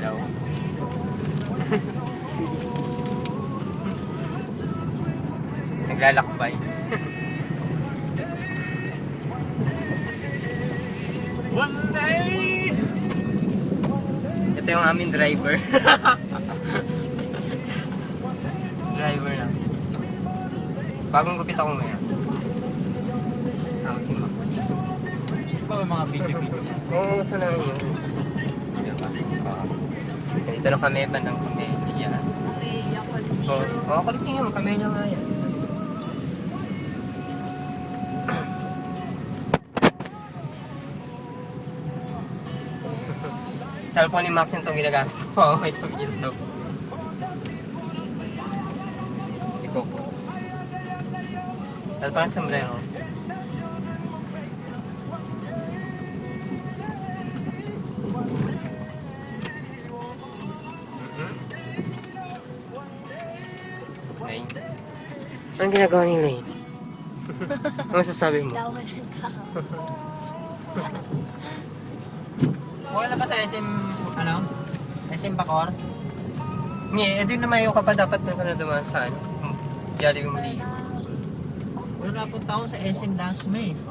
ilaw. Naglalakbay. One day! Ito yung aming driver. Driver na. Bagong gupit ako ngayon. Sama si Mac. Ba may mga video-video? Oo, gusto namin yun. Diba? Dito na kami, bandang kami. Yan. Okay, Coliseum. Oo, Coliseum. Kami niya nga yan. Cellphone ni Max yung itong ginagamit ko. Oo, may sabihin sa iko. Dahil parang sombrero. Lane. Anong ginagawa ni Lane? Ano masasabi mo? Dawanan ka. Okay na ba sa SM, ano? SM Bacor? Nye, din naman yung kapag dapat na ka na dumaan sa ano? Jollibee muli. Wala na punta ako sa SM Dance Maze.